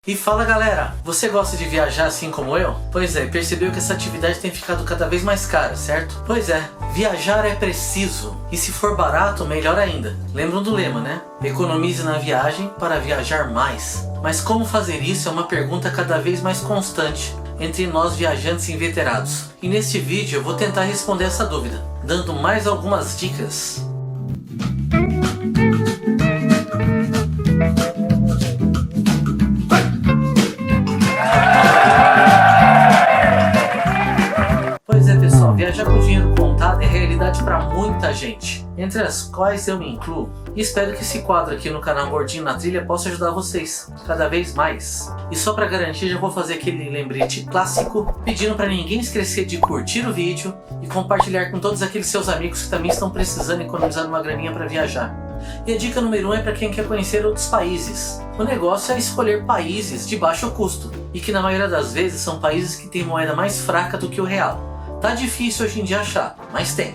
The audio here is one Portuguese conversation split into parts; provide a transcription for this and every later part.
E fala galera, você gosta de viajar assim como eu? Pois é, percebeu que essa atividade tem ficado cada vez mais cara, certo? Pois é, viajar é preciso, e se for barato, melhor ainda. Lembram do lema, né? Economize na viagem para viajar mais. Mas como fazer isso é uma pergunta cada vez mais constante entre nós viajantes inveterados. E neste vídeo eu vou tentar responder essa dúvida, dando mais algumas dicas. Pois é pessoal, viajar com dinheiro contado é realidade para muita gente, entre as quais eu me incluo. E espero que esse quadro aqui no canal Gordinho na Trilha possa ajudar vocês cada vez mais. E só para garantir, já vou fazer aquele lembrete clássico, pedindo para ninguém esquecer de curtir o vídeo e compartilhar com todos aqueles seus amigos que também estão precisando economizar uma graninha para viajar. E a dica número 1 é para quem quer conhecer outros países. O negócio é escolher países de baixo custo, e que na maioria das vezes são países que têm moeda mais fraca do que o real. Tá difícil hoje em dia achar, mas tem.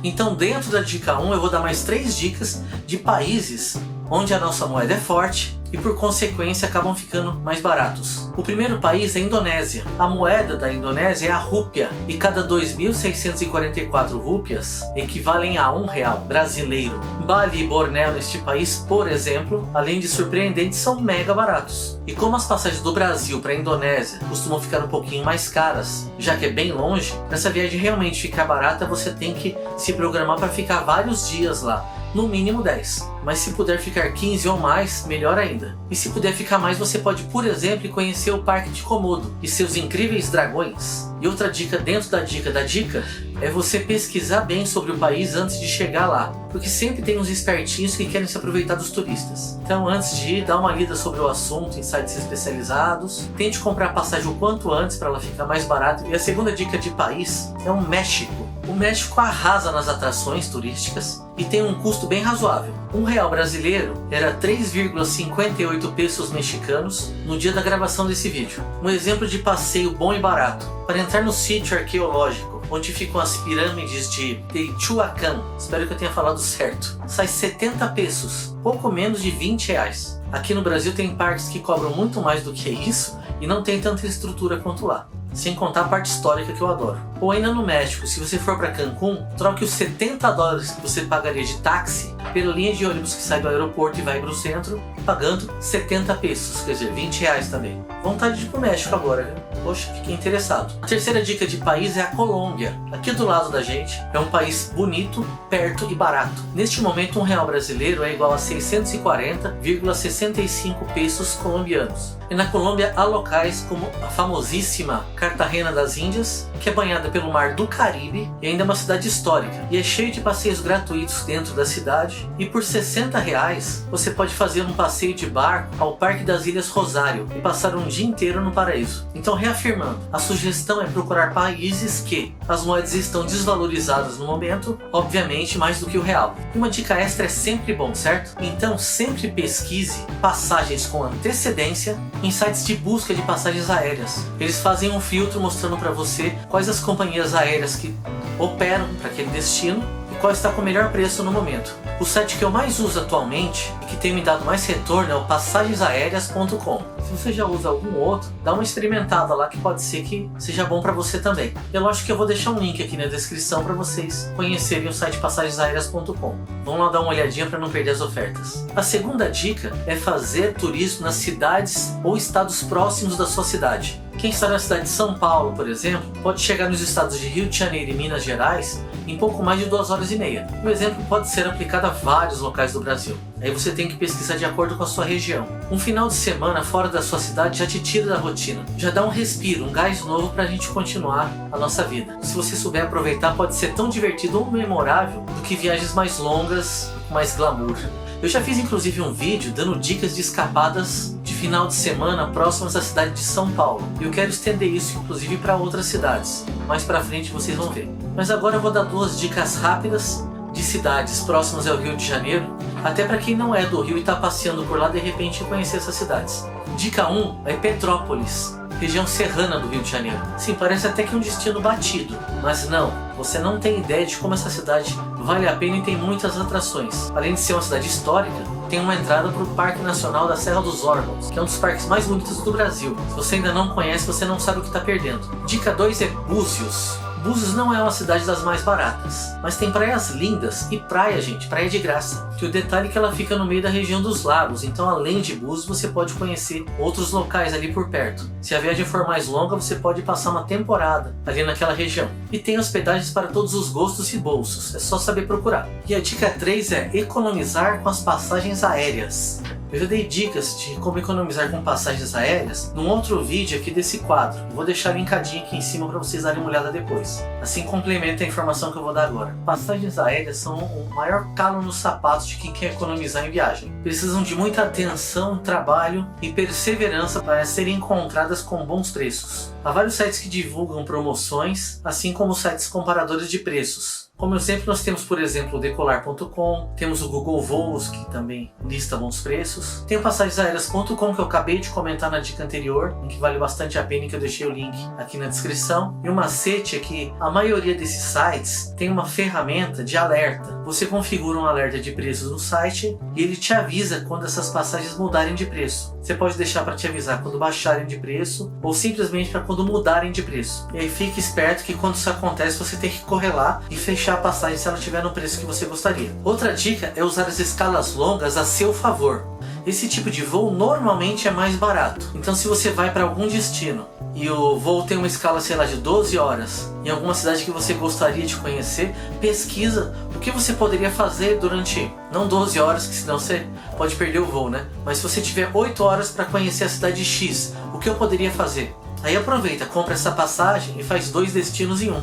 Então dentro da dica 1 eu vou dar mais 3 dicas de países onde a nossa moeda é forte e por consequência acabam ficando mais baratos. O primeiro país é a Indonésia. A moeda da Indonésia é a rúpia e cada 2.644 rúpias equivalem a R$1 brasileiro. Bali e Bornéu neste país, por exemplo, além de surpreendentes, são mega baratos. E como as passagens do Brasil para a Indonésia costumam ficar um pouquinho mais caras, já que é bem longe, para essa viagem realmente ficar barata você tem que se programar para ficar vários dias lá. No mínimo 10, mas se puder ficar 15 ou mais, melhor ainda. E se puder ficar mais, você pode, por exemplo, conhecer o Parque de Komodo e seus incríveis dragões. E outra dica dentro da dica é você pesquisar bem sobre o país antes de chegar lá, porque sempre tem uns espertinhos que querem se aproveitar dos turistas. Então antes de ir, dá uma lida sobre o assunto em sites especializados, tente comprar passagem o quanto antes para ela ficar mais barata. E a segunda dica de país é o México. O México arrasa nas atrações turísticas e tem um custo bem razoável. R$1 brasileiro era 3,58 pesos mexicanos no dia da gravação desse vídeo. Um exemplo de passeio bom e barato. Para entrar no sítio arqueológico, onde ficam as pirâmides de Teotihuacan, espero que eu tenha falado certo, sai 70 pesos, pouco menos de R$20. Aqui no Brasil tem parques que cobram muito mais do que isso e não tem tanta estrutura quanto lá. Sem contar a parte histórica que eu adoro. Ou ainda no México, se você for para Cancún, troque os $70 que você pagaria de táxi pela linha de ônibus que sai do aeroporto e vai para o centro, pagando 70 pesos, quer dizer, R$20 também. Vontade de ir pro México agora, viu? Poxa, fiquei interessado. A terceira dica de país é a Colômbia. Aqui do lado da gente, é um país bonito, perto e barato. Neste momento, R$1 brasileiro é igual a 640,65 pesos colombianos. E na Colômbia há locais como a famosíssima Cartagena das Índias, que é banhada pelo Mar do Caribe e ainda é uma cidade histórica. E é cheio de passeios gratuitos dentro da cidade. E por R$60 você pode fazer um passeio de barco ao Parque das Ilhas Rosário e passar um dia inteiro no paraíso. Então reafirmando, a sugestão é procurar países que as moedas estão desvalorizadas no momento, obviamente mais do que o real. E uma dica extra é sempre bom, certo? Então sempre pesquise passagens com antecedência em sites de busca de passagens aéreas. Eles fazem um filtro mostrando para você quais as companhias aéreas que operam para aquele destino e qual está com o melhor preço no momento. O site que eu mais uso atualmente e que tem me dado mais retorno é o passagensaéreas.com. Se você já usa algum outro, dá uma experimentada lá que pode ser que seja bom para você também. Eu acho que eu vou deixar um link aqui na descrição para vocês conhecerem o site passagensaéreas.com. Vão lá dar uma olhadinha para não perder as ofertas. A segunda dica é fazer turismo nas cidades ou estados próximos da sua cidade. Quem está na cidade de São Paulo, por exemplo, pode chegar nos estados de Rio de Janeiro e Minas Gerais em pouco mais de 2h30. O exemplo pode ser aplicado a vários locais do Brasil. Aí você tem que pesquisar de acordo com a sua região. Um final de semana fora da sua cidade já te tira da rotina, já dá um respiro, um gás novo para a gente continuar a nossa vida. Se você souber aproveitar, pode ser tão divertido ou memorável do que viagens mais longas e com mais glamour. Eu já fiz inclusive um vídeo dando dicas de escapadas de final de semana próximas à cidade de São Paulo. E eu quero estender isso inclusive para outras cidades. Mais pra frente vocês vão ver. Mas agora eu vou dar 2 dicas rápidas de cidades próximas ao Rio de Janeiro, até para quem não é do Rio e está passeando por lá de repente conhecer essas cidades. Dica 1 é Petrópolis, região serrana do Rio de Janeiro. Sim, parece até que é um destino batido, mas não, você não tem ideia de como essa cidade vale a pena e tem muitas atrações. Além de ser uma cidade histórica, tem uma entrada para o Parque Nacional da Serra dos Órgãos, que é um dos parques mais bonitos do Brasil. Se você ainda não conhece, você não sabe o que está perdendo. Dica 2 é Búzios. Búzios não é uma cidade das mais baratas, mas tem praias lindas e praia, gente, praia de graça. Que o detalhe é que ela fica no meio da região dos lagos, então além de Búzios você pode conhecer outros locais ali por perto. Se a viagem for mais longa, você pode passar uma temporada ali naquela região. E tem hospedagens para todos os gostos e bolsos, é só saber procurar. E a dica 3 é economizar com as passagens aéreas. Eu já dei dicas de como economizar com passagens aéreas num outro vídeo aqui desse quadro. Vou deixar linkadinho aqui em cima para vocês darem uma olhada depois. Assim complementa a informação que eu vou dar agora. Passagens aéreas são o maior calo nos sapatos de quem quer economizar em viagem. Precisam de muita atenção, trabalho e perseverança para serem encontradas com bons preços. Há vários sites que divulgam promoções, assim como sites comparadores de preços. Como exemplo, nós temos, por exemplo, o decolar.com, temos o Google Voos, que também lista bons preços. Tem o passagensaéreas.com, que eu acabei de comentar na dica anterior, em que vale bastante a pena, que eu deixei o link aqui na descrição. E o macete é que a maioria desses sites tem uma ferramenta de alerta. Você configura um alerta de preços no site e ele te avisa quando essas passagens mudarem de preço. Você pode deixar para te avisar quando baixarem de preço ou simplesmente para quando mudarem de preço. E aí fique esperto que quando isso acontece você tem que correr lá e fechar a passagem se ela estiver no preço que você gostaria. Outra dica é usar as escalas longas a seu favor. Esse tipo de voo normalmente é mais barato. Então se você vai para algum destino e o voo tem uma escala, sei lá, de 12 horas em alguma cidade que você gostaria de conhecer, pesquisa o que você poderia fazer durante, não 12 horas, que senão você pode perder o voo, né? Mas se você tiver 8 horas para conhecer a cidade X, o que eu poderia fazer? Aí aproveita, compra essa passagem e faz 2 destinos em um.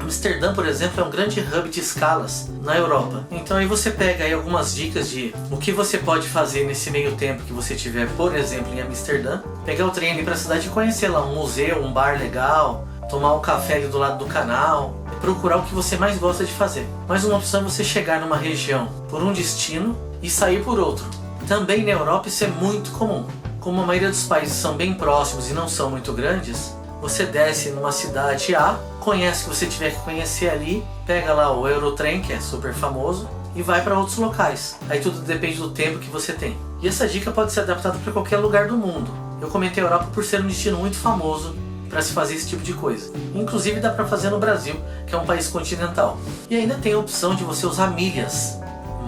Amsterdã, por exemplo, é um grande hub de escalas na Europa. Então aí você pega aí algumas dicas de o que você pode fazer nesse meio tempo que você tiver, por exemplo, em Amsterdã. Pegar o trem ali para a cidade e conhecer lá um museu, um bar legal, tomar um café ali do lado do canal, e procurar o que você mais gosta de fazer. Mais uma opção é você chegar numa região por um destino e sair por outro. Também na Europa isso é muito comum. Como a maioria dos países são bem próximos e não são muito grandes, você desce numa cidade A, conhece o que você tiver que conhecer ali, pega lá o Eurotrem, que é super famoso, e vai para outros locais. Aí tudo depende do tempo que você tem. E essa dica pode ser adaptada para qualquer lugar do mundo. Eu comentei a Europa por ser um destino muito famoso para se fazer esse tipo de coisa. Inclusive dá para fazer no Brasil, que é um país continental. E ainda tem a opção de você usar milhas.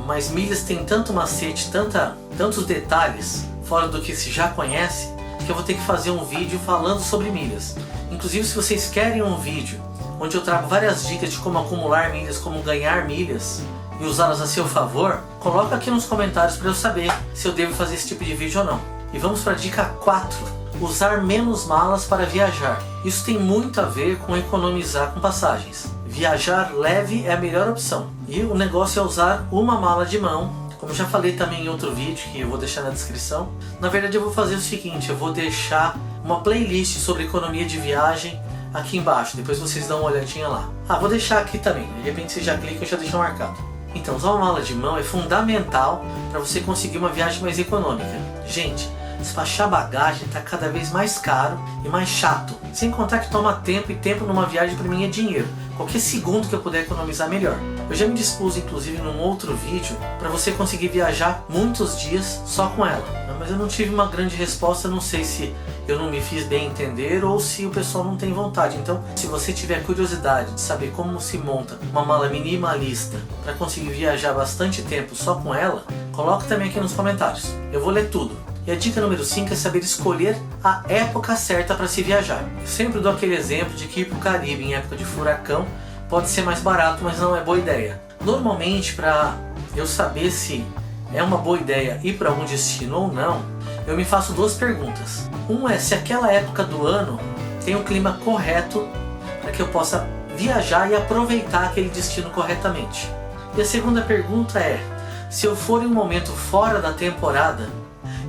Mas milhas tem tanto macete, tantos detalhes fora do que se já conhece, que eu vou ter que fazer um vídeo falando sobre milhas. Inclusive, se vocês querem um vídeo onde eu trago várias dicas de como acumular milhas, como ganhar milhas e usá-las a seu favor, coloca aqui nos comentários para eu saber se eu devo fazer esse tipo de vídeo ou não. E vamos para a dica 4. Usar menos malas para viajar. Isso tem muito a ver com economizar com passagens. Viajar leve é a melhor opção. E o negócio é usar uma mala de mão. Como eu já falei também em outro vídeo, que eu vou deixar na descrição. Na verdade eu vou fazer o seguinte, eu vou deixar uma playlist sobre economia de viagem aqui embaixo, depois vocês dão uma olhadinha lá. Vou deixar aqui também, de repente você já clica e já deixa marcado. Então, usar uma mala de mão é fundamental para você conseguir uma viagem mais econômica. Gente, despachar bagagem está cada vez mais caro e mais chato. Sem contar que toma tempo, e tempo numa viagem para mim é dinheiro. Qualquer segundo que eu puder economizar, melhor. Eu já me dispus, inclusive, num outro vídeo, para você conseguir viajar muitos dias só com ela. Mas eu não tive uma grande resposta, não sei se eu não me fiz bem entender ou se o pessoal não tem vontade. Então, se você tiver curiosidade de saber como se monta uma mala minimalista para conseguir viajar bastante tempo só com ela, coloque também aqui nos comentários. Eu vou ler tudo. E a dica número 5 é saber escolher a época certa para se viajar. Eu sempre dou aquele exemplo de que ir para o Caribe em época de furacão pode ser mais barato, mas não é boa ideia. Normalmente, para eu saber se é uma boa ideia ir para algum destino ou não, eu me faço 2 perguntas. Uma é se aquela época do ano tem o clima correto para que eu possa viajar e aproveitar aquele destino corretamente. E a segunda pergunta é, se eu for em um momento fora da temporada,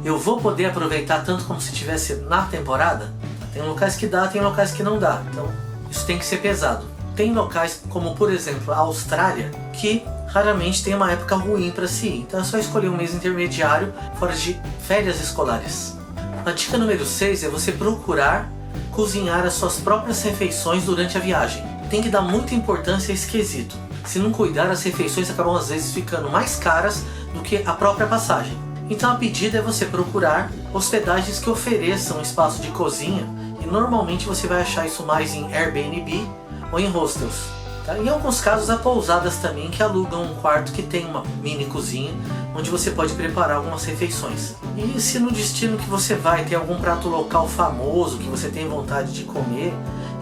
eu vou poder aproveitar tanto como se estivesse na temporada? Tem locais que dá, tem locais que não dá. Então, isso tem que ser pesado. Tem locais como, por exemplo, a Austrália, que raramente tem uma época ruim para se ir. Então é só escolher um mês intermediário fora de férias escolares. A dica número 6 é você procurar cozinhar as suas próprias refeições durante a viagem. Tem que dar muita importância a esse quesito. Se não cuidar, as refeições acabam às vezes ficando mais caras do que a própria passagem. Então a pedida é você procurar hospedagens que ofereçam espaço de cozinha, e normalmente você vai achar isso mais em Airbnb ou em hostels. Tá? Em alguns casos há pousadas também que alugam um quarto que tem uma mini cozinha, onde você pode preparar algumas refeições. E se no destino que você vai tem algum prato local famoso que você tem vontade de comer,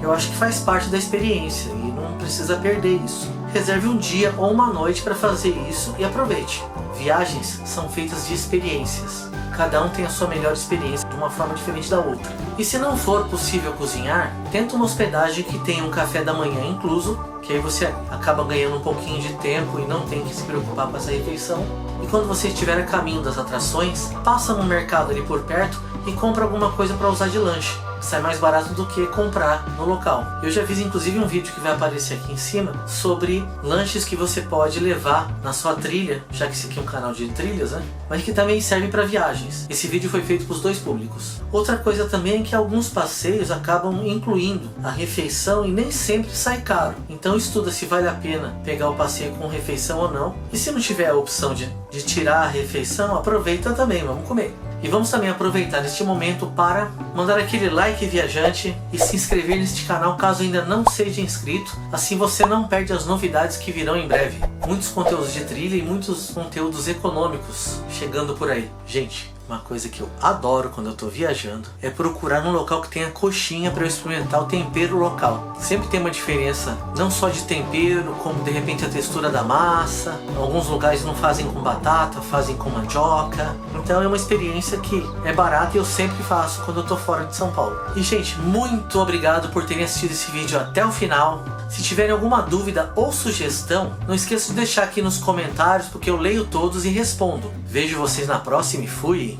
eu acho que faz parte da experiência e não precisa perder isso. Reserve um dia ou uma noite para fazer isso e aproveite. Viagens são feitas de experiências. Cada um tem a sua melhor experiência de uma forma diferente da outra. E se não for possível cozinhar, tenta uma hospedagem que tenha um café da manhã incluso, que aí você acaba ganhando um pouquinho de tempo e não tem que se preocupar com essa refeição. E quando você estiver a caminho das atrações, passa no mercado ali por perto e compra alguma coisa para usar de lanche. Sai mais barato do que comprar no local. Eu já fiz inclusive um vídeo que vai aparecer aqui em cima sobre lanches que você pode levar na sua trilha, já que esse aqui é um canal de trilhas, né? Mas que também servem para viagens. Esse vídeo foi feito para os dois públicos. Outra coisa também é que alguns passeios acabam incluindo a refeição e nem sempre sai caro. Então estuda se vale a pena pegar o passeio com refeição ou não. E se não tiver a opção de tirar a refeição, aproveita também, vamos comer. E vamos também aproveitar este momento para mandar aquele like viajante e se inscrever neste canal caso ainda não seja inscrito. Assim você não perde as novidades que virão em breve. Muitos conteúdos de trilha e muitos conteúdos econômicos chegando por aí. Gente, uma coisa que eu adoro quando eu tô viajando é procurar num local que tenha coxinha para eu experimentar o tempero local. Sempre tem uma diferença, não só de tempero, como de repente a textura da massa. Alguns lugares não fazem com batata, fazem com mandioca. Então é uma experiência que é barata e eu sempre faço quando eu tô fora de São Paulo. E gente, muito obrigado por terem assistido esse vídeo até o final. Se tiverem alguma dúvida ou sugestão, não esqueça de deixar aqui nos comentários, porque eu leio todos e respondo. Vejo vocês na próxima e fui!